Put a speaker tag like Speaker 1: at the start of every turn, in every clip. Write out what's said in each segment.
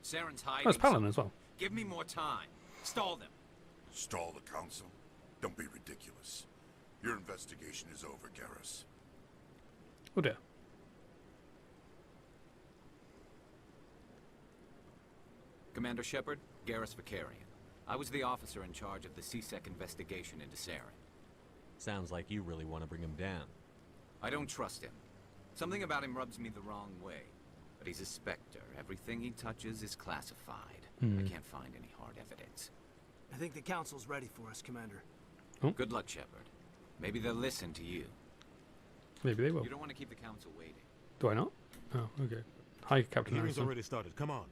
Speaker 1: Saren's
Speaker 2: Oh,
Speaker 1: hiding.
Speaker 2: it's Paladin as well.
Speaker 1: Give me more time. Stall them.
Speaker 3: Stall the council? Don't be ridiculous. Your investigation is over, Garrus.
Speaker 2: Oh dear.
Speaker 1: Commander Shepard, Garrus Vakarian. I was the officer in charge of the C-Sec investigation into Saren.
Speaker 4: Sounds like you really want to bring him down.
Speaker 1: I don't trust him. Something about him rubs me the wrong way. But he's a Spectre. Everything he touches is classified. I can't find any hard evidence.
Speaker 5: I think the council's ready for us, Commander.
Speaker 1: Good luck, Shepard. Maybe they'll listen to you.
Speaker 2: Maybe they will.
Speaker 1: You don't want to keep the council waiting.
Speaker 2: Do I not? Oh, okay. Hi, Captain
Speaker 6: Hearing's
Speaker 2: Harrison.
Speaker 6: already started. Come on.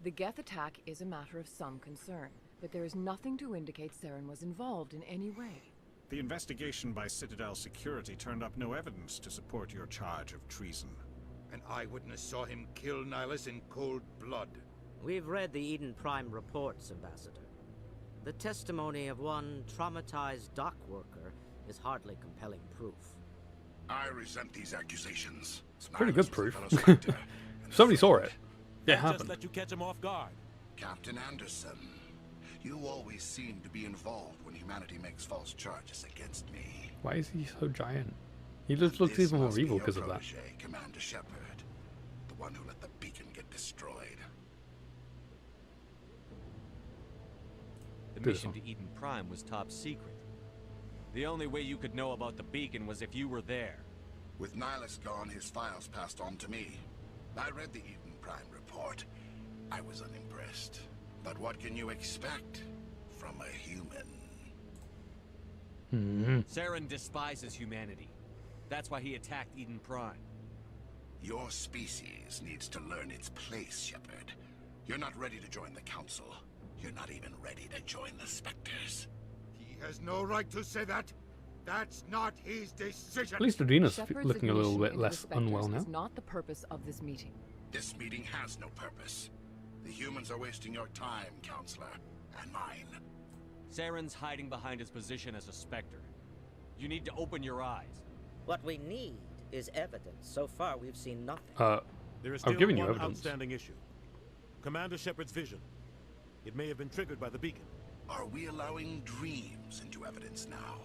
Speaker 7: The Geth attack is a matter of some concern, but there is nothing to indicate Saren was involved in any way.
Speaker 8: The investigation by Citadel Security turned up no evidence to support your charge of treason.
Speaker 9: An eyewitness saw him kill Nihilus in cold blood.
Speaker 10: We've read the Eden Prime reports, Ambassador. The testimony of one traumatized dock worker is hardly compelling proof.
Speaker 3: I resent these accusations. It's
Speaker 2: pretty good proof.
Speaker 3: Spectre, and
Speaker 2: Somebody saw it. Yeah, it
Speaker 6: Just
Speaker 2: happened.
Speaker 6: let you catch him off guard.
Speaker 3: Captain Anderson, you always seem to be involved when humanity makes false charges against me.
Speaker 2: Why is he so giant? He just looks
Speaker 3: This
Speaker 2: even more
Speaker 3: must be
Speaker 2: evil
Speaker 3: your
Speaker 2: because of that.
Speaker 3: protege, Commander Shepard, the one who let the beacon get destroyed.
Speaker 4: The
Speaker 2: This
Speaker 4: mission
Speaker 2: one.
Speaker 4: to Eden Prime was top secret. The only way you could know about the beacon was if you were there.
Speaker 3: With Nihilus gone, his files passed on to me. I read the Eden Prime report. I was unimpressed. But what can you expect from a human?
Speaker 4: Saren despises humanity. That's why he attacked Eden Prime.
Speaker 3: Your species needs to learn its place, Shepard. You're not ready to join the Council. You're not even ready to join the Spectres.
Speaker 9: He has no right to say that. That's not his decision.
Speaker 2: At least Adina's
Speaker 7: Shepard's
Speaker 2: looking a little
Speaker 7: admission
Speaker 2: bit
Speaker 7: into the
Speaker 2: less
Speaker 7: Spectres
Speaker 2: unwell now.
Speaker 7: is not the purpose of this meeting.
Speaker 3: This meeting has no purpose. The humans are wasting your time, Counselor, and mine.
Speaker 4: Saren's hiding behind his position as a Spectre. You need to open your eyes.
Speaker 10: What we need is evidence. So far, we've seen nothing.
Speaker 6: There is
Speaker 2: I've
Speaker 6: still
Speaker 2: given you
Speaker 6: one
Speaker 2: evidence.
Speaker 6: outstanding issue. Commander Shepard's vision. It may have been triggered by the beacon.
Speaker 3: Are we allowing dreams into evidence now?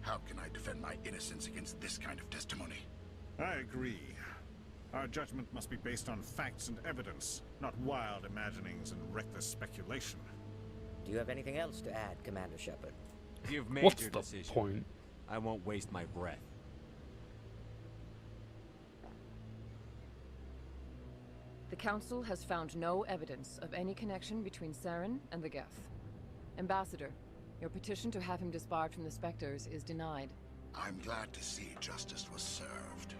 Speaker 3: How can I defend my innocence against this kind of testimony?
Speaker 8: I agree. Our judgment must be based on facts and evidence, not wild imaginings and reckless speculation.
Speaker 10: Do you have anything else to add, Commander Shepard?
Speaker 4: You've made
Speaker 2: What's
Speaker 4: your
Speaker 2: the
Speaker 4: decision.
Speaker 2: point?
Speaker 4: I won't waste my breath.
Speaker 7: The Council has found no evidence of any connection between Saren and the Geth. Ambassador, your petition to have him disbarred from the Spectres is denied.
Speaker 3: I'm glad to see justice was served.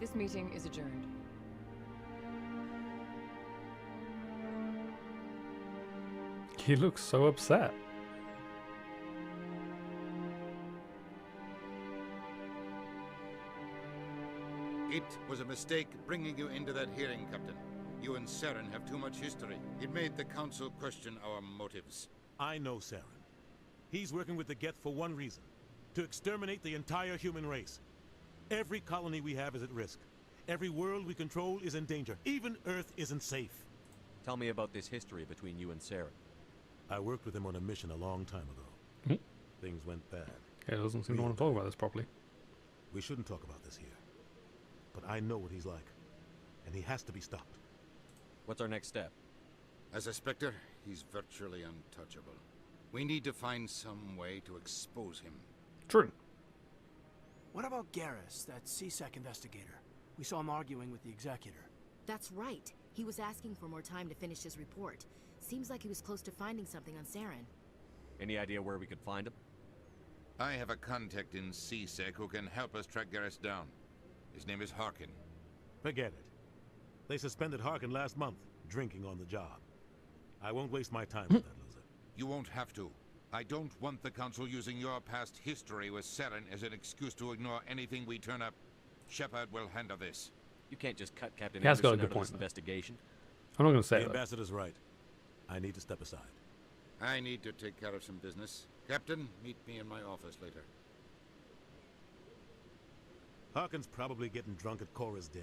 Speaker 7: This meeting is adjourned.
Speaker 2: He looks so upset.
Speaker 9: It was a mistake bringing you into that hearing, Captain. You and Saren have too much history. It made the Council question our motives.
Speaker 6: I know Saren. He's working with the Geth for one reason. To exterminate the entire human race. Every colony we have is at risk. Every world we control is in danger. Even Earth isn't safe.
Speaker 4: Tell me about this history between you and Saren.
Speaker 6: I worked with him on a mission a long time ago. Things went bad.
Speaker 2: Yeah, he doesn't seem to want to talk about this properly.
Speaker 6: We shouldn't talk about this here. But I know what he's like. And he has to be stopped.
Speaker 4: What's our next step?
Speaker 9: As a Spectre, he's virtually untouchable. We need to find some way to expose him.
Speaker 2: True.
Speaker 5: What about Garrus, that C-Sec investigator? We saw him arguing with the Executor.
Speaker 11: That's right. He was asking for more time to finish his report. Seems like he was close to finding something on Saren.
Speaker 4: Any idea where we could find him?
Speaker 9: I have a contact in C-Sec who can help us track Garrus down. His name is Harkin.
Speaker 6: Forget it. They suspended Harkin last month, drinking on the job. I won't waste my time with that loser.
Speaker 9: You won't have to. I don't want the Council using your past history with Saren as an excuse to ignore anything we turn up. Shepard will handle this.
Speaker 4: You can't just cut Captain
Speaker 2: He has got a
Speaker 4: Anderson
Speaker 2: good
Speaker 4: out of
Speaker 2: point,
Speaker 4: this
Speaker 2: though.
Speaker 4: investigation.
Speaker 2: I'm not going to say
Speaker 6: The
Speaker 2: that.
Speaker 6: ambassador's right. I need to step aside.
Speaker 9: I need to take care of some business. Captain, meet me in my office later.
Speaker 6: Harkin's probably getting drunk at Cora's Den.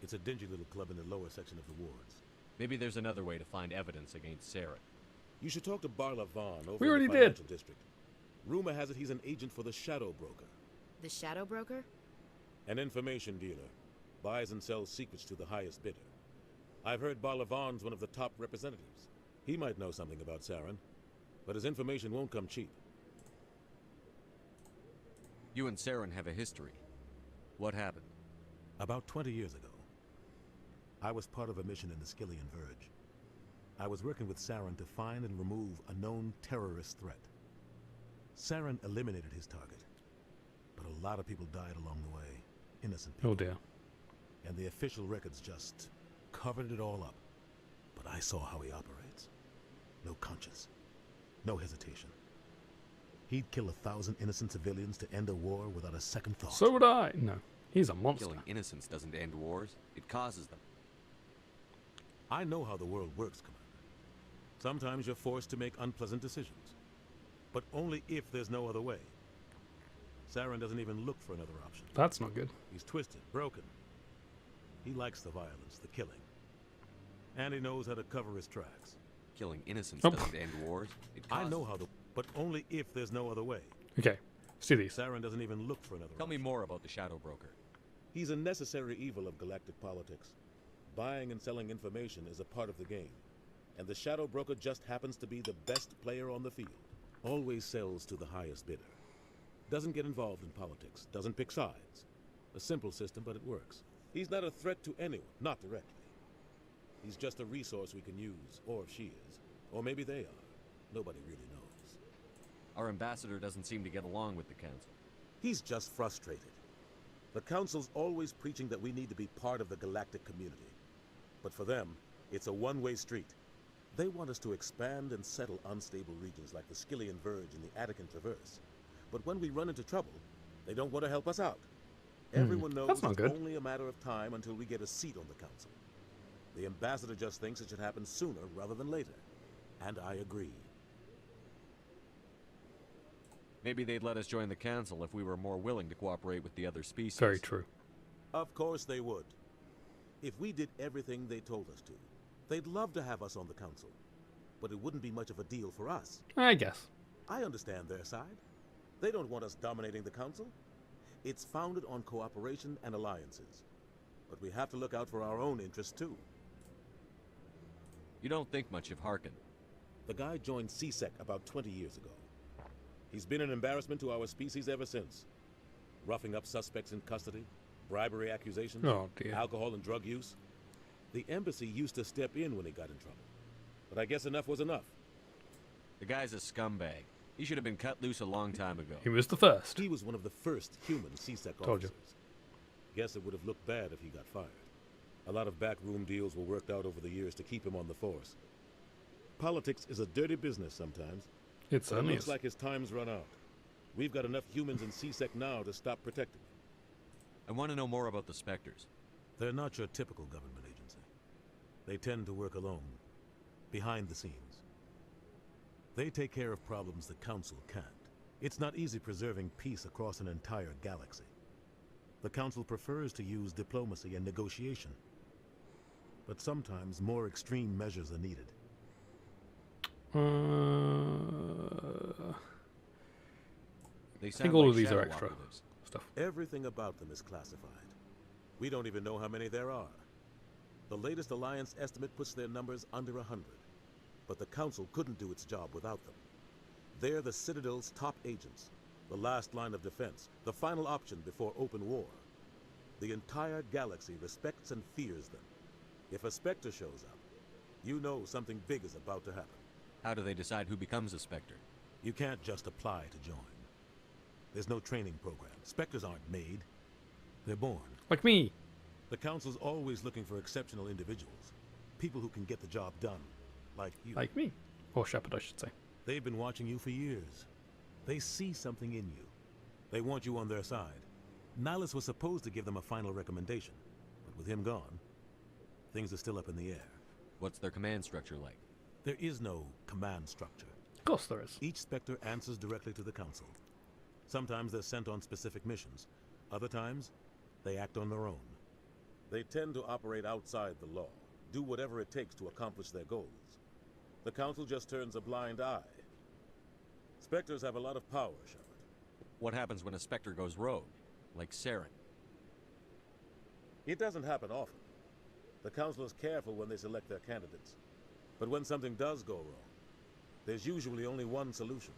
Speaker 6: It's a dingy little club in the lower section of the wards.
Speaker 4: Maybe there's another way to find evidence against Saren.
Speaker 6: You should talk to Barla Vaughn over
Speaker 2: We
Speaker 6: in
Speaker 2: already
Speaker 6: the
Speaker 2: did.
Speaker 6: financial district. Rumor has it he's an agent for the Shadow Broker,
Speaker 11: The Shadow Broker?
Speaker 6: an information dealer. Buys and sells secrets to the highest bidder. I've heard Barla Vaughn's one of the top representatives. He might know something about Saren, but his information won't come cheap.
Speaker 4: You and Saren have a history. What happened?
Speaker 6: About 20 years ago, I was part of a mission in the Skillian Verge. I was working with Saren to find and remove a known terrorist threat. Saren eliminated his target, but a lot of people died along the way. Innocent people.
Speaker 2: Oh dear.
Speaker 6: And the official records just covered it all up. But I saw how he operates. No conscience. No hesitation. He'd kill 1,000 innocent civilians to end a war without a second thought.
Speaker 2: So would I. No. He's a monster.
Speaker 4: Killing innocents doesn't end wars. It causes them.
Speaker 6: I know how the world works, Commander. Sometimes you're forced to make unpleasant decisions. But only if there's no other way. Saren doesn't even look for another option.
Speaker 2: That's not good.
Speaker 6: He's twisted, broken. He likes the violence, the killing. And he knows how to cover his tracks.
Speaker 4: Killing innocents
Speaker 2: Oh.
Speaker 4: doesn't end wars. It
Speaker 6: I
Speaker 4: causes
Speaker 6: know how but only if there's no other way.
Speaker 2: Okay. Let's do these.
Speaker 6: Saren doesn't even look for another
Speaker 4: Tell me
Speaker 6: option.
Speaker 4: more about the Shadow Broker.
Speaker 6: He's a necessary evil of galactic politics. Buying and selling information is a part of the game. And the Shadow Broker just happens to be the best player on the field. Always sells to the highest bidder. Doesn't get involved in politics. Doesn't pick sides. A simple system, but it works. He's not a threat to anyone, not directly. He's just a resource we can use, or she is. Or maybe they are. Nobody really knows.
Speaker 4: Our ambassador doesn't seem to get along with the Council.
Speaker 6: He's just frustrated. The Council's always preaching that we need to be part of the galactic community. But for them, it's a one-way street. They want us to expand and settle unstable regions like the Skillian Verge and the Attican Traverse. But when we run into trouble, they don't want to help us out. Everyone knows
Speaker 2: that's not
Speaker 6: it's
Speaker 2: good.
Speaker 6: only a matter of time until we get a seat on the Council. The ambassador just thinks it should happen sooner rather than later. And I agree.
Speaker 4: Maybe they'd let us join the Council if we were more willing to cooperate with the other species.
Speaker 2: Very true.
Speaker 6: Of course they would. If we did everything they told us to, they'd love to have us on the Council. But it wouldn't be much of a deal for us.
Speaker 2: I guess.
Speaker 6: I understand their side. They don't want us dominating the Council. It's founded on cooperation and alliances. But we have to look out for our own interests, too.
Speaker 4: You don't think much of Harkin.
Speaker 6: The guy joined CSEC about 20 years ago. He's been an embarrassment to our species ever since. Roughing up suspects in custody, bribery accusations,
Speaker 2: Oh, dear.
Speaker 6: alcohol and drug use. The embassy used to step in when he got in trouble. But I guess enough was enough.
Speaker 4: The guy's a scumbag. He should have been cut loose a long time ago.
Speaker 2: He was the first.
Speaker 6: He was one of the first human CSEC
Speaker 2: Told you.
Speaker 6: officers. Guess it would have looked bad if he got fired. A lot of backroom deals were worked out over the years to keep him on the force. Politics is a dirty business sometimes.
Speaker 2: It
Speaker 6: But it
Speaker 2: certainly
Speaker 6: looks
Speaker 2: is.
Speaker 6: like his time's run out. We've got enough humans in CSEC now to stop protecting him.
Speaker 4: I want to know more about the Spectres.
Speaker 6: They're not your typical government agency. They tend to work alone, behind the scenes. They take care of problems the Council can't. It's not easy preserving peace across an entire galaxy. The Council prefers to use diplomacy and negotiation. But sometimes more extreme measures are needed.
Speaker 4: They
Speaker 2: I
Speaker 4: sound
Speaker 2: think all
Speaker 4: like
Speaker 2: of these
Speaker 4: shadow
Speaker 2: are extra
Speaker 4: operatives.
Speaker 2: stuff.
Speaker 6: Everything about them is classified. We don't even know how many there are. The latest Alliance estimate puts their numbers under 100. But the Council couldn't do its job without them. They're the Citadel's top agents, the last line of defense, the final option before open war. The entire galaxy respects and fears them. If a Spectre shows up, you know something big is about to happen.
Speaker 4: How do they decide who becomes a Spectre?
Speaker 6: You can't just apply to join. There's no training program. Spectres aren't made. They're born.
Speaker 2: Like me.
Speaker 6: The Council's always looking for exceptional individuals. People who can get the job done. Like you.
Speaker 2: Like me. Or Shepard, I should say.
Speaker 6: They've been watching you for years. They see something in you. They want you on their side. Nihilus was supposed to give them a final recommendation. But with him gone, things are still up in the air.
Speaker 4: What's their command structure like?
Speaker 6: There is no command structure.
Speaker 2: Of course there is.
Speaker 6: Each Spectre answers directly to the Council. Sometimes they're sent on specific missions. Other times, they act on their own. They tend to operate outside the law, do whatever it takes to accomplish their goals. The Council just turns a blind eye. Spectres have a lot of power, Shepard.
Speaker 4: What happens when a Spectre goes rogue? Like Saren?
Speaker 6: It doesn't happen often. The Council is careful when they select their candidates. But when something does go wrong, there's usually only one solution.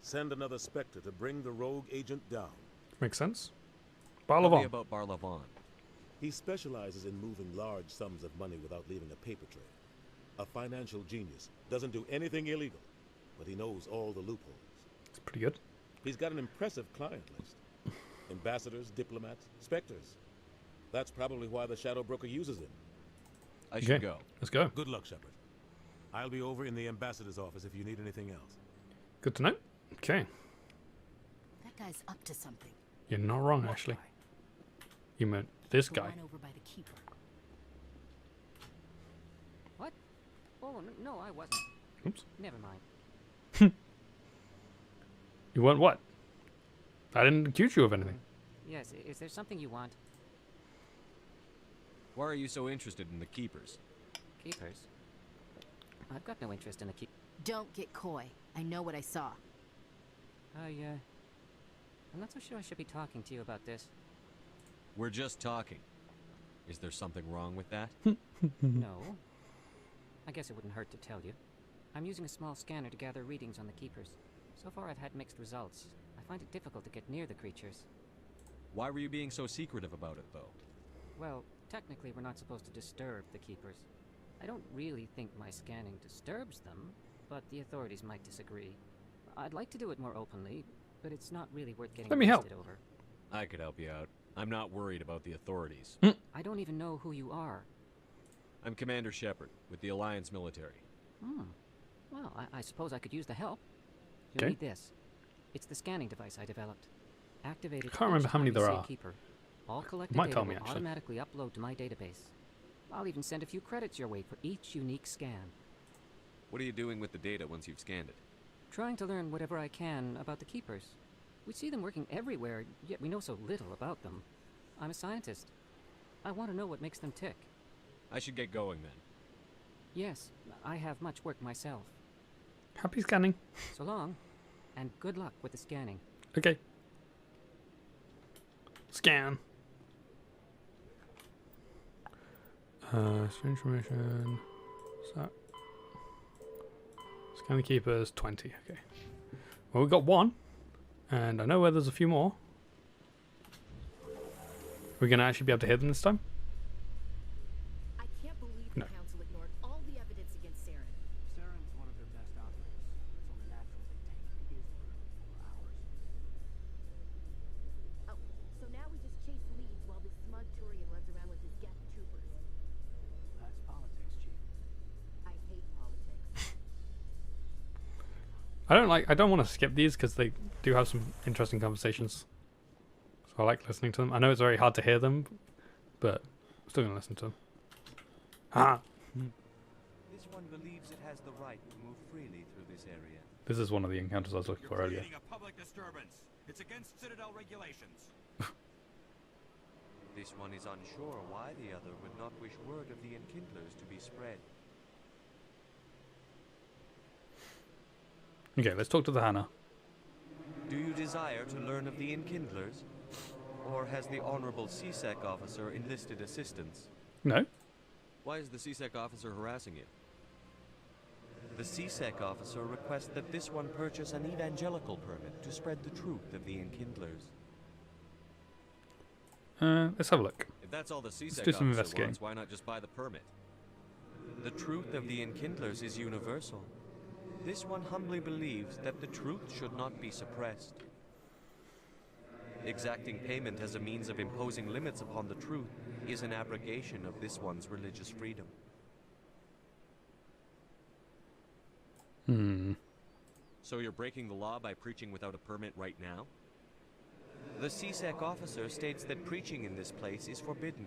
Speaker 6: Send another Spectre to bring the rogue agent down.
Speaker 2: Makes sense.
Speaker 4: Tell me
Speaker 2: Barlavon.
Speaker 4: about Barlavon.
Speaker 6: He specializes in moving large sums of money without leaving a paper trail. A financial genius. Doesn't do anything illegal, but he knows all the loopholes.
Speaker 2: It's pretty good.
Speaker 6: He's got an impressive client list. Ambassadors, diplomats, Spectres. That's probably why the Shadow Broker uses him.
Speaker 4: I should go.
Speaker 2: Let's go.
Speaker 6: Good luck, Shepard. I'll be over in the ambassador's office if you need anything else.
Speaker 2: Good to know. Okay.
Speaker 11: That guy's up to something.
Speaker 2: You're not wrong, actually. You meant this
Speaker 11: The
Speaker 2: guy.
Speaker 11: one over by the keeper.
Speaker 12: What? Oh, no, I wasn't.
Speaker 2: Oops.
Speaker 12: Never mind.
Speaker 2: You want what? I didn't accuse you of anything.
Speaker 12: Yes, is there something you want?
Speaker 4: Why are you so interested in the Keepers?
Speaker 12: Keepers? I've got no interest in the keep.
Speaker 11: Don't get coy. I know what I saw.
Speaker 12: I'm not so sure I should be talking to you about this.
Speaker 4: We're just talking. Is there something wrong with that?
Speaker 12: No. I guess it wouldn't hurt to tell you. I'm using a small scanner to gather readings on the Keepers. So far I've had mixed results. I find it difficult to get near the creatures.
Speaker 4: Why were you being so secretive about it, though?
Speaker 12: Well, technically we're not supposed to disturb the Keepers. I don't really think my scanning disturbs them, but the authorities might disagree. I'd like to do it more openly, but it's not really worth getting
Speaker 2: Let me help.
Speaker 12: arrested over.
Speaker 4: I could help you out. I'm not worried about the authorities.
Speaker 12: I don't even know who you are.
Speaker 4: I'm Commander Shepard, with the Alliance military.
Speaker 12: Well, I suppose I could use the help. You'll
Speaker 2: Okay.
Speaker 12: need this. It's the scanning device I developed. Activated.
Speaker 2: Can't remember
Speaker 12: each
Speaker 2: how many
Speaker 12: time you
Speaker 2: there
Speaker 12: see a
Speaker 2: are.
Speaker 12: Keeper. All collected
Speaker 2: Might
Speaker 12: data
Speaker 2: tell me,
Speaker 12: will
Speaker 2: actually.
Speaker 12: automatically upload to my database. I'll even send a few credits your way for each unique scan.
Speaker 4: What are you doing with the data once you've scanned it?
Speaker 12: Trying to learn whatever I can about the Keepers. We see them working everywhere, yet we know so little about them. I'm a scientist. I want to know what makes them tick.
Speaker 4: I should get going then.
Speaker 12: Yes, I have much work myself.
Speaker 2: Happy scanning.
Speaker 12: So long, and good luck with the scanning.
Speaker 2: Okay. Scan. Strange information. So. Scan the Keepers, 20. Okay. Well, we got one. And I know where there's a few more. We're going to actually be able to hit them this time?
Speaker 11: I can't believe
Speaker 2: No.
Speaker 11: the council ignored all the evidence against Saren.
Speaker 5: Saren's one of their best operators. It's only natural they tank his work for ours.
Speaker 11: Oh, so now we just chase leads while this smug Turian runs around with his Geth troopers.
Speaker 5: That's politics, Chief.
Speaker 11: I hate politics.
Speaker 2: I don't want to skip these because they do have some interesting conversations. So I like listening to them. I know it's very hard to hear them, but I'm still going to listen to them. Ah!
Speaker 13: This one believes it has the right to move freely through this area.
Speaker 2: This is one of the encounters I was looking for earlier.
Speaker 14: Creating a public disturbance. It's against Citadel regulations.
Speaker 13: This one is unsure why the other would not wish word of the Enkindlers to be spread.
Speaker 2: Okay, let's talk to the Hannah.
Speaker 13: Do you desire to learn of the Enkindlers? Or has the Honorable CSEC officer enlisted assistance?
Speaker 2: No.
Speaker 4: Why is the CSEC officer harassing you?
Speaker 13: The CSEC officer requests that this one purchase an evangelical permit to spread the truth of the Enkindlers.
Speaker 2: Let's have a look.
Speaker 4: If that's all the
Speaker 2: do
Speaker 4: CSEC
Speaker 2: some
Speaker 4: officer
Speaker 2: investigating.
Speaker 4: wants, why not just buy the permit?
Speaker 13: The truth of the Enkindlers is universal. This one humbly believes that the truth should not be suppressed. Exacting payment as a means of imposing limits upon the truth is an abrogation of this one's religious freedom.
Speaker 4: So you're breaking the law by preaching without a permit right now?
Speaker 13: The CSEC officer states that preaching in this place is forbidden,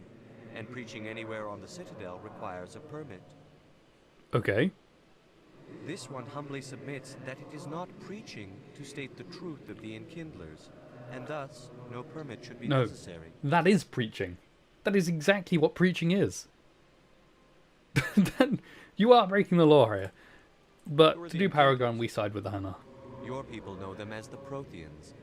Speaker 13: and preaching anywhere on the Citadel requires a permit.
Speaker 2: Okay.
Speaker 13: This one humbly submits that it is not preaching to state the truth of the Enkindlers, and thus no permit should be
Speaker 2: No,
Speaker 13: necessary.
Speaker 2: that is preaching. That is exactly what preaching is. Then you are breaking the law here. But to do Paragon, we side with the Hanar.
Speaker 13: Your people know them as the Protheans.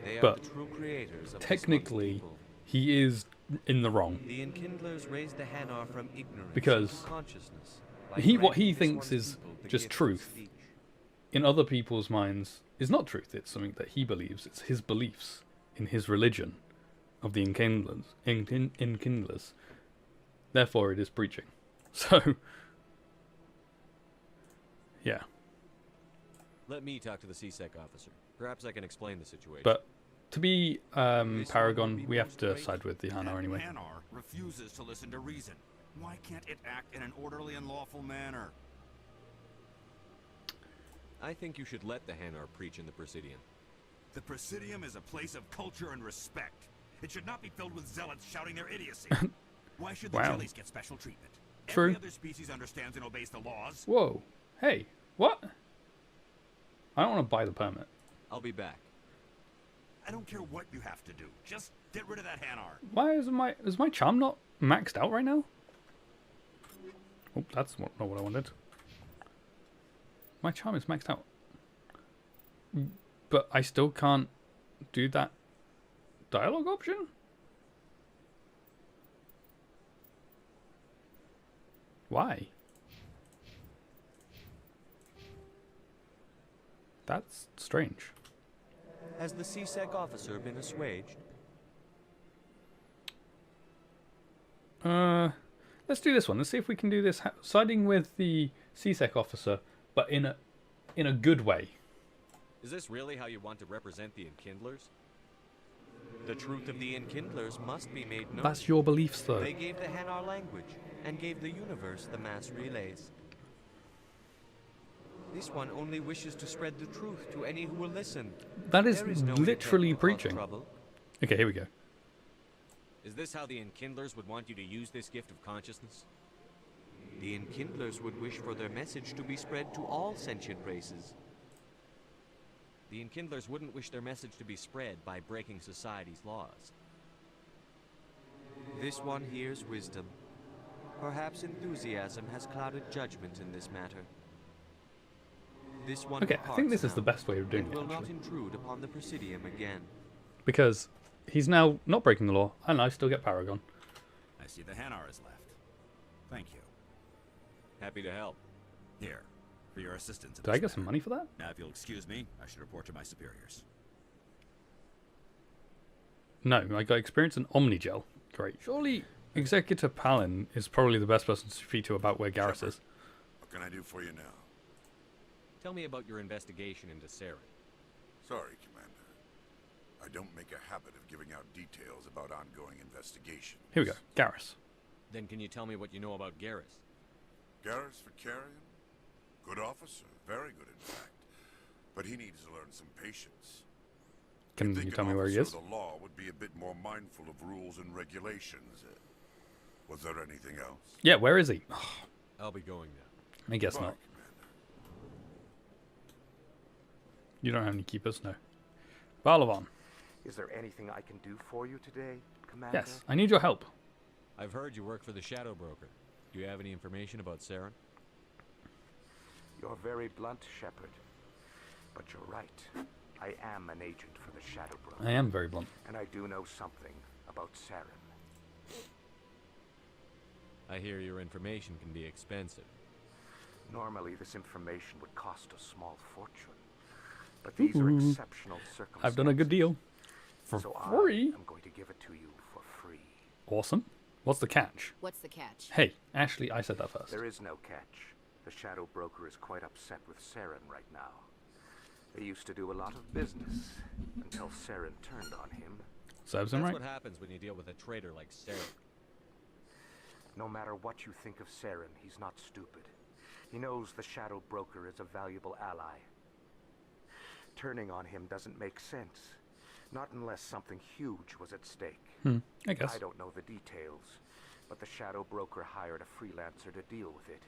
Speaker 13: They are
Speaker 2: But
Speaker 13: the true creators of
Speaker 2: technically,
Speaker 13: this people.
Speaker 2: he is in the wrong.
Speaker 13: The Enkindlers raised the Hanar from ignorance
Speaker 2: Because
Speaker 13: to consciousness. by
Speaker 2: what he
Speaker 13: granting this
Speaker 2: thinks
Speaker 13: one
Speaker 2: is
Speaker 13: people the
Speaker 2: just
Speaker 13: gift of
Speaker 2: truth,
Speaker 13: speech.
Speaker 2: in other people's minds, is not truth. It's something that he believes. It's his beliefs in his religion of the Enkindlers. Therefore, it is preaching. So, yeah.
Speaker 4: Let me talk to the CSEC officer. Perhaps I can explain the situation.
Speaker 2: But to be Paragon, we have to side with the Hanar anyway.
Speaker 14: Hanar refuses to listen to reason. Why can't it act in an orderly and lawful manner?
Speaker 4: I think you should let the Hanar preach in the Presidium.
Speaker 14: The Presidium is a place of culture and respect. It should not be filled with zealots shouting their idiocy. Why should the
Speaker 2: Wow.
Speaker 14: jellies get special treatment?
Speaker 2: True.
Speaker 14: Every other species understands and obeys the laws.
Speaker 2: Whoa. Hey, what? I don't want to buy the permit.
Speaker 4: I'll be back.
Speaker 14: I don't care what you have to do. Just get rid of that Hanar.
Speaker 2: Why is my charm not maxed out right now? Oh, that's not what I wanted. My charm is maxed out. But I still can't do that dialogue option? Why? That's strange.
Speaker 13: Has the CSEC officer been assuaged?
Speaker 2: Let's do this one. Let's see if we can do this siding with the CSEC officer, but in a good way.
Speaker 4: Is this really how you want to represent the Enkindlers?
Speaker 13: The truth of the Enkindlers must be made known.
Speaker 2: That's your beliefs, though.
Speaker 13: They gave the Hanar language, and gave the universe the mass relays. This one only wishes to spread the truth to any who will listen.
Speaker 2: That is
Speaker 13: There no
Speaker 2: literally
Speaker 13: intent to cause
Speaker 2: preaching.
Speaker 13: trouble.
Speaker 2: Okay, here we go.
Speaker 4: Is this how the Enkindlers would want you to use this gift of consciousness?
Speaker 13: The Enkindlers would wish for their message to be spread to all sentient races.
Speaker 4: The Enkindlers wouldn't wish their message to be spread by breaking society's laws.
Speaker 13: This one hears wisdom. Perhaps enthusiasm has clouded judgment in this matter. This one
Speaker 2: Okay, I think this is
Speaker 13: departs
Speaker 2: the
Speaker 13: now,
Speaker 2: best way of doing
Speaker 13: and
Speaker 2: it,
Speaker 13: will not
Speaker 2: actually.
Speaker 13: intrude upon the Presidium again.
Speaker 2: Because he's now not breaking the law, and I still get Paragon.
Speaker 14: I see the Hanar is left. Thank you.
Speaker 4: Happy to help.
Speaker 14: Here, for your assistance. in
Speaker 2: Did I
Speaker 14: this
Speaker 2: get some
Speaker 14: matter.
Speaker 2: money for that?
Speaker 14: Now, if you'll excuse me, I should report to my superiors.
Speaker 2: No, I got experience in Omnigel. Great. Surely Executor Palin is probably the best person to speak to about where Garrus is.
Speaker 3: What can I do for you now?
Speaker 4: Tell me about your investigation into Saren.
Speaker 3: Sorry, Commander. I don't make a habit of giving out details about ongoing investigations.
Speaker 2: Here we go. Garrus.
Speaker 4: Then can you tell me what you know about Garrus?
Speaker 3: Garrus Vakarian? Good officer. Very good, in fact. But he needs to learn some patience.
Speaker 2: Can
Speaker 3: You'd
Speaker 2: you
Speaker 3: think
Speaker 2: tell
Speaker 3: an
Speaker 2: me where he
Speaker 3: officer
Speaker 2: is?
Speaker 3: of the law would be a bit more mindful of rules and regulations. Was there anything else?
Speaker 2: Yeah, where is he?
Speaker 4: I'll be going now.
Speaker 2: I guess
Speaker 3: Goodbye,
Speaker 2: not. You don't have any keepers? No. Balavan.
Speaker 15: Is there anything I can do for you today, Commander?
Speaker 2: Yes, I need your help.
Speaker 4: I've heard you work for the Shadow Broker. Do you have any information about Saren?
Speaker 15: You're very blunt, Shepard. But you're right. I am an agent for the Shadow Broker.
Speaker 2: I am very blunt.
Speaker 15: And I do know something about Saren.
Speaker 4: I hear your information can be expensive.
Speaker 15: Normally, this information would cost a small fortune. But these are
Speaker 2: Ooh.
Speaker 15: exceptional circumstances.
Speaker 2: I've done a good deal. For
Speaker 15: so
Speaker 2: free?
Speaker 15: I'm going to give it to you for free.
Speaker 2: Awesome. What's the catch?
Speaker 11: What's the catch?
Speaker 2: Hey, Ashley, I said that first.
Speaker 15: There is no catch. The Shadow Broker is quite upset with Saren right now. They used to do a lot of business until Saren turned on him.
Speaker 2: Serves him
Speaker 4: That's
Speaker 2: right.
Speaker 4: what happens when you deal with a traitor like Saren.
Speaker 15: No matter what you think of Saren, he's not stupid. He knows the Shadow Broker is a valuable ally. Turning on him doesn't make sense. Not unless something huge was at stake.
Speaker 2: I guess.
Speaker 15: I don't know the details, but the Shadow Broker hired a freelancer to deal with it.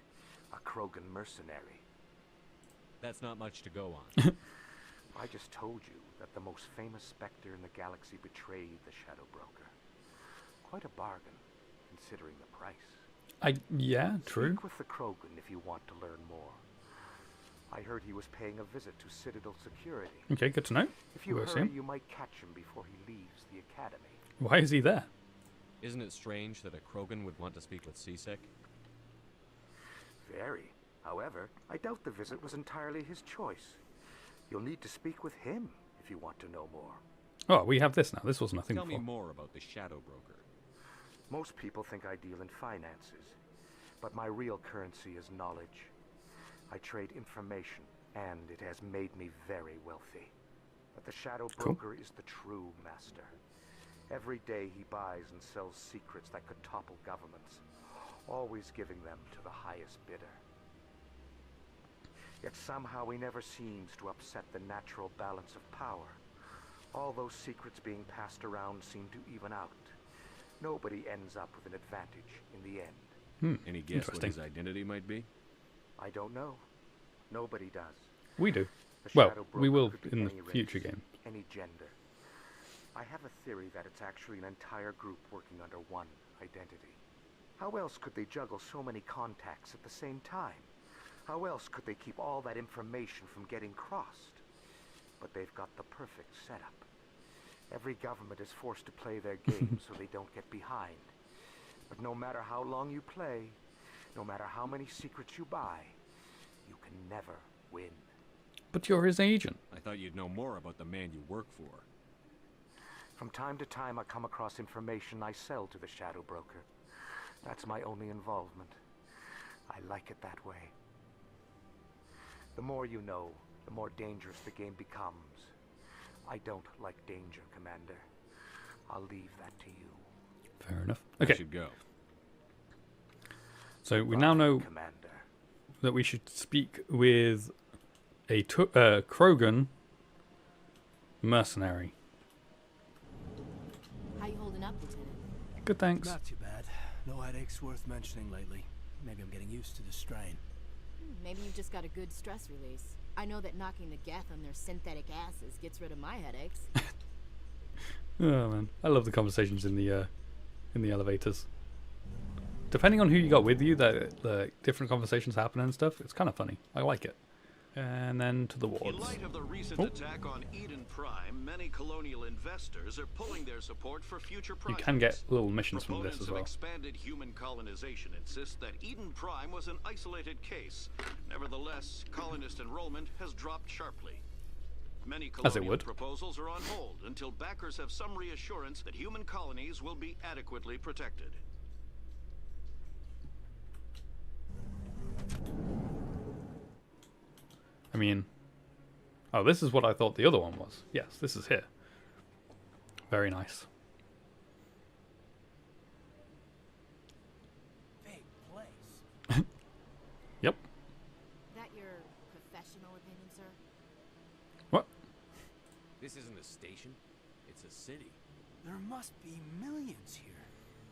Speaker 15: A Krogan mercenary.
Speaker 4: That's not much to go on.
Speaker 15: I just told you that the most famous Spectre in the galaxy betrayed the Shadow Broker. Quite a bargain, considering the price.
Speaker 2: Yeah, true.
Speaker 15: Speak with the Krogan if you want to learn more. I heard he was paying a visit to Citadel Security.
Speaker 2: Okay, good to know.
Speaker 15: If you
Speaker 2: We'll see
Speaker 15: hurry,
Speaker 2: him.
Speaker 15: you might catch him before he leaves the Academy.
Speaker 2: Why is he there?
Speaker 4: Isn't it strange that a Krogan would want to speak with C-Sec?
Speaker 15: Very. However, I doubt the visit was entirely his choice. You'll need to speak with him if you want to know more.
Speaker 2: Oh, we have this now. This was nothing
Speaker 4: Tell me
Speaker 2: before.
Speaker 4: more about the Shadow Broker.
Speaker 15: Most people think I deal in finances, but my real currency is knowledge. I trade information, and it has made me very wealthy. But the Shadow Broker is the true master. Every day he buys and sells secrets that could topple governments, always giving them to the highest bidder. Yet somehow he never seems to upset the natural balance of power. All those secrets being passed around seem to even out. Nobody ends up with an advantage in the end.
Speaker 4: Any guess what his identity might be?
Speaker 15: I don't know. Nobody does.
Speaker 2: We do.
Speaker 15: The
Speaker 2: Well,
Speaker 15: Shadow
Speaker 2: we
Speaker 15: Broker
Speaker 2: will
Speaker 15: could be
Speaker 2: in the
Speaker 15: any race,
Speaker 2: future game.
Speaker 15: any gender. I have a theory that it's actually an entire group working under one identity. How else could they juggle so many contacts at the same time? How else could they keep all that information from getting crossed? But they've got the perfect setup. Every government is forced to play their game so they don't get behind. But no matter how long you play, no matter how many secrets you buy, you can never win.
Speaker 2: But you're his agent.
Speaker 4: I thought you'd know more about the man you work for.
Speaker 15: From time to time I come across information I sell to the Shadow Broker. That's my only involvement. I like it that way. The more you know, the more dangerous the game becomes. I don't like danger, Commander. I'll leave that to you.
Speaker 2: Fair enough.
Speaker 4: I
Speaker 2: Okay.
Speaker 4: should go.
Speaker 2: So we now know
Speaker 15: Commander.
Speaker 2: that we should speak with a Krogan mercenary.
Speaker 11: How you holding up, Lieutenant?
Speaker 2: Good, thanks.
Speaker 5: Not too bad. No headaches worth mentioning lately. Maybe I'm getting used to the strain.
Speaker 11: Maybe you've just got a good stress release. I know that knocking the Geth on their synthetic asses gets rid of my headaches.
Speaker 2: Oh man, I love the conversations in the elevators. Depending on who you got with you, the different conversations happen and stuff. It's kind of funny. I like it. And then to the wards.
Speaker 16: In light of the recent attack on Eden Prime, many colonial investors are pulling their support for future
Speaker 2: You
Speaker 16: projects.
Speaker 2: can get little missions from
Speaker 16: Proponents
Speaker 2: this as
Speaker 16: of
Speaker 2: well.
Speaker 16: expanded human colonization insist that Eden Prime was an isolated case. Nevertheless, colonist enrollment has dropped sharply. Many
Speaker 2: As it
Speaker 16: colonial
Speaker 2: would.
Speaker 16: proposals are on hold until backers have some reassurance that human colonies will be adequately protected.
Speaker 2: I mean, oh, this is what I thought the other one was. Yes, this is here. Very nice.
Speaker 5: Big place.
Speaker 2: Yep.
Speaker 11: That your professional opinion, sir?
Speaker 2: What?
Speaker 4: This isn't a station. It's a city.
Speaker 5: There must be millions here.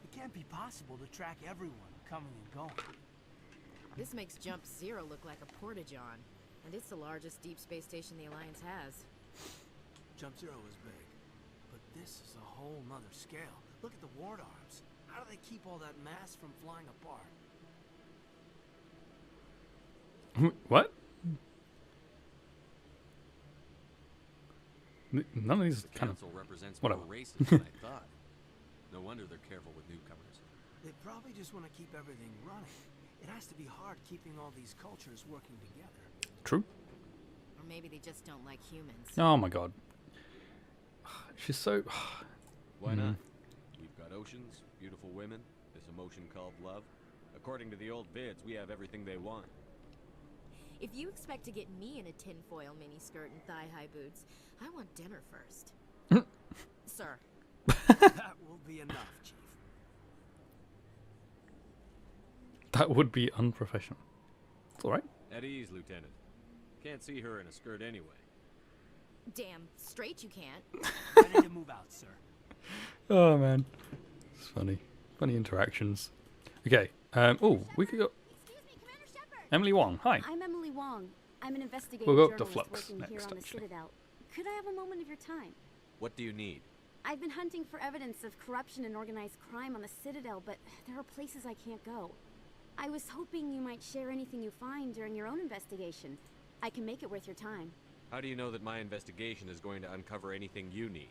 Speaker 5: It can't be possible to track everyone coming and going.
Speaker 11: This makes Jump Zero look like a porta-john, and it's the largest deep space station the Alliance has.
Speaker 5: Jump Zero is big, but this is a whole nother scale. Look at the ward arms. How do they keep all that mass from flying apart?
Speaker 2: What? None of these
Speaker 4: The
Speaker 2: kind of
Speaker 4: council represents
Speaker 2: whatever.
Speaker 4: more races than I thought. No wonder they're careful with newcomers.
Speaker 5: They probably just want to keep everything running. It has to be hard keeping all these cultures working together.
Speaker 2: True.
Speaker 11: Or maybe they just don't like humans.
Speaker 2: Oh my god. She's so.
Speaker 4: Why not? We've got oceans, beautiful women, this emotion called love. According to the old vids, we have everything they want.
Speaker 11: If you expect to get me in a tinfoil miniskirt and thigh-high boots, I want dinner first. Sir.
Speaker 5: That will be enough, Chief.
Speaker 2: That would be unprofessional. It's alright.
Speaker 4: At ease, Lieutenant. Can't see her in a skirt anyway.
Speaker 11: Damn straight you can't.
Speaker 5: Ready to move out, sir.
Speaker 2: Oh man. It's funny. Funny interactions. Okay. Oh, we could go. Emily Wong, hi.
Speaker 17: I'm Emily Wong. I'm an investigative
Speaker 2: We'll go up to
Speaker 17: journalist
Speaker 2: Flux
Speaker 17: working here
Speaker 2: next,
Speaker 17: on the
Speaker 2: actually.
Speaker 17: Citadel. could I have a moment of your time?
Speaker 4: What do you need?
Speaker 17: I've been hunting for evidence of corruption and organized crime on the Citadel, but there are places I can't go. I was hoping you might share anything you find during your own investigation. I can make it worth your time.
Speaker 4: How do you know that my investigation is going to uncover anything you need?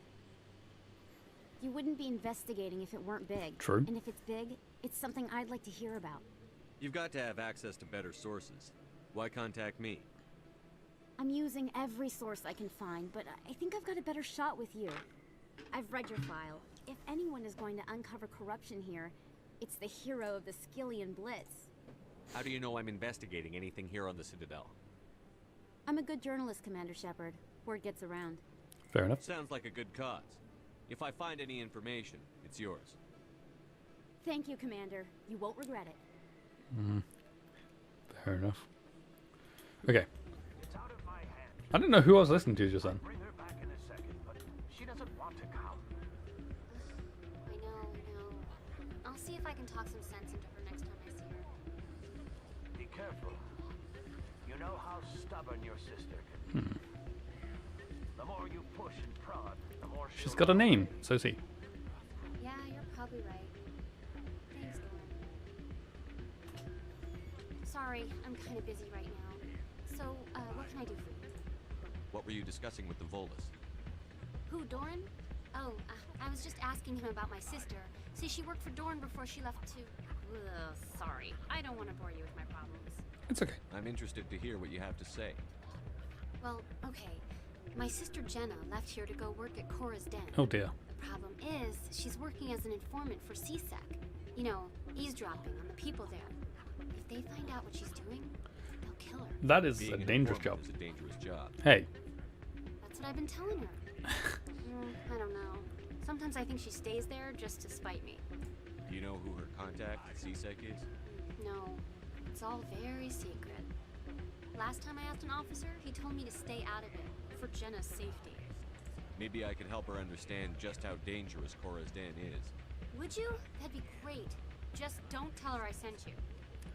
Speaker 17: You wouldn't be investigating if it weren't big.
Speaker 2: True.
Speaker 17: And if it's big, it's something I'd like to hear about.
Speaker 4: You've got to have access to better sources. Why contact me?
Speaker 17: I'm using every source I can find, but I think I've got a better shot with you. I've read your file. If anyone is going to uncover corruption here, it's the hero of the Skillian Blitz.
Speaker 4: How do you know I'm investigating anything here on the Citadel?
Speaker 17: I'm a good journalist, Commander Shepard. Word gets around.
Speaker 2: Fair enough.
Speaker 4: Sounds like a good cause. If I find any information, it's yours.
Speaker 17: Thank you, Commander. You won't regret it.
Speaker 2: Fair enough. Okay. I don't know who I was listening to just then.
Speaker 15: Bring her back in a second, but she doesn't want to come.
Speaker 18: I know. I'll see if I can talk some sense into her next time I see her.
Speaker 15: Be careful. You know how stubborn your sister can be. The more you push and prod, the more
Speaker 2: She's got a name, so's he.
Speaker 18: Yeah, you're probably right. Thanks, Doran. Sorry, I'm kind of busy right now. So, what can I do for you?
Speaker 4: What were you discussing with the Volus?
Speaker 18: Who, Doran? Oh, I was just asking him about my sister. See, she worked for Doran before she left to... Ugh, sorry. I don't want to bore you with my problems.
Speaker 2: It's okay.
Speaker 4: I'm interested to hear what you have to say.
Speaker 18: Well, okay. My sister Jenna left here to go work at Cora's Den.
Speaker 2: Oh dear.
Speaker 18: The problem is, she's working as an informant for CSEC. You know, eavesdropping on the people there. If they find out what she's doing, they'll kill her.
Speaker 2: That is
Speaker 4: Being
Speaker 2: a
Speaker 4: an
Speaker 2: dangerous
Speaker 4: informant
Speaker 2: job.
Speaker 4: is a dangerous job.
Speaker 2: Hey.
Speaker 18: That's what I've been telling her. I don't know. Sometimes I think she stays there just to spite me.
Speaker 4: Do you know who her contact at CSEC is?
Speaker 18: No, it's all very secret. Last time I asked an officer, he told me to stay out of it, for Jenna's safety.
Speaker 4: Maybe I could help her understand just how dangerous Cora's Den is.
Speaker 18: Would you? That'd be great. Just don't tell her I sent you.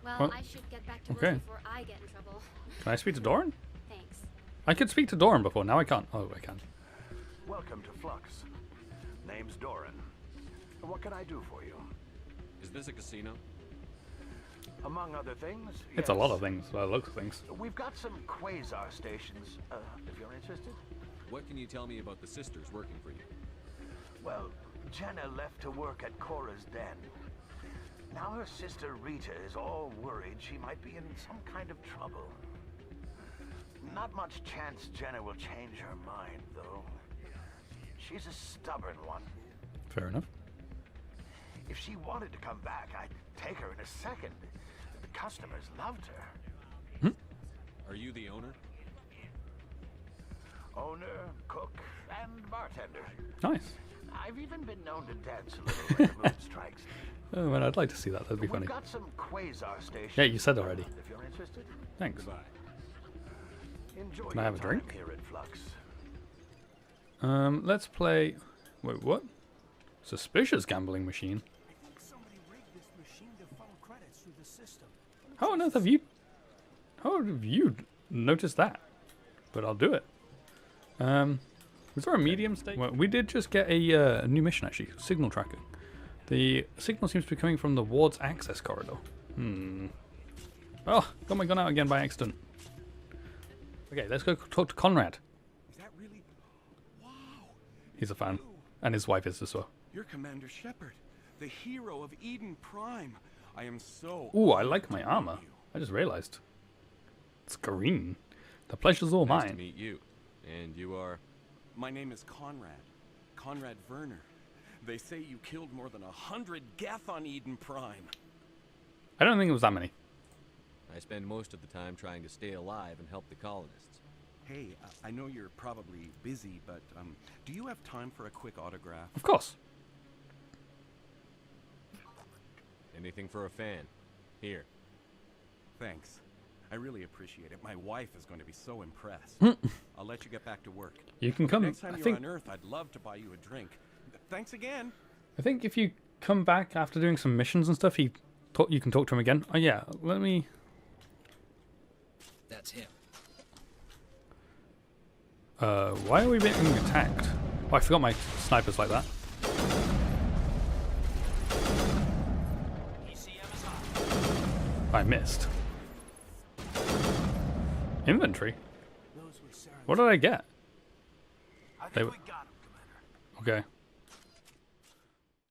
Speaker 18: Well,
Speaker 2: What?
Speaker 18: I should get back to
Speaker 2: Okay.
Speaker 18: work before I get in trouble.
Speaker 2: Can I speak to Doran?
Speaker 18: Thanks.
Speaker 2: I could speak to Doran before, now I can't. Oh, I can.
Speaker 15: Welcome to Flux. Name's Doran. What can I do for you?
Speaker 4: Is this a casino?
Speaker 15: Among other things,
Speaker 2: It's a lot of things, by the looks of things.
Speaker 15: We've got some quasar stations, if you're interested.
Speaker 4: What can you tell me about the sisters working for you?
Speaker 15: Well, Jenna left to work at Cora's Den. Now her sister Rita is all worried she might be in some kind of trouble. Not much chance Jenna will change her mind, though. She's a stubborn one.
Speaker 2: Fair enough.
Speaker 15: If she wanted to come back, I'd take her in a second. The customers loved her.
Speaker 4: Are you the owner?
Speaker 15: Owner, cook, and bartender.
Speaker 2: Nice.
Speaker 15: I've even been known to dance a little when the mood strikes.
Speaker 2: Oh man, I'd like to see that. That'd be
Speaker 15: We've
Speaker 2: funny.
Speaker 15: got some quasar stations.
Speaker 2: Yeah, you said already.
Speaker 15: If you're interested.
Speaker 2: Thanks.
Speaker 15: Goodbye. Enjoy
Speaker 2: Can I have a
Speaker 15: your
Speaker 2: drink?
Speaker 15: time here at Flux.
Speaker 2: Let's play... Wait, what? Suspicious gambling machine?
Speaker 5: I think somebody rigged this machine to funnel credits through the system.
Speaker 2: How on earth have you... How have you noticed that? But I'll do it. Was there a medium stake? Well, we did just get a new mission, actually. Signal tracking. The signal seems to be coming from the ward's access corridor. Oh, got my gun out again by accident. Okay, let's go talk to Conrad.
Speaker 14: Is that really? Wow.
Speaker 2: He's a fan. And his wife is as well.
Speaker 14: You're Commander Shepard, the hero of Eden Prime. I am so...
Speaker 2: Ooh, I like my armor. I just realized. It's green. The pleasure's all
Speaker 4: Nice to
Speaker 2: mine.
Speaker 4: meet you. And you are?
Speaker 14: My name is Conrad. Conrad Werner. They say you killed more than 100 Geth on Eden Prime.
Speaker 2: I don't think it was that many.
Speaker 4: I spend most of the time trying to stay alive and help the colonists.
Speaker 14: Hey, I know you're probably busy, but do you have time for a quick autograph?
Speaker 2: Of course.
Speaker 4: Anything for a fan. Here.
Speaker 14: Thanks. I really appreciate it. My wife is going to be so impressed. I'll let you get back to work.
Speaker 2: You can come-
Speaker 14: Next time
Speaker 2: I
Speaker 14: you're
Speaker 2: think-
Speaker 14: on Earth, I'd love to buy you a drink. Thanks again.
Speaker 2: I think if you come back after doing some missions and stuff, you can talk to him again. Oh yeah, let me...
Speaker 1: That's him.
Speaker 2: Why are we being attacked? Oh, I forgot my sniper's like that. I missed. Inventory? What did I get?
Speaker 5: I think we got him, Commander.
Speaker 2: Okay.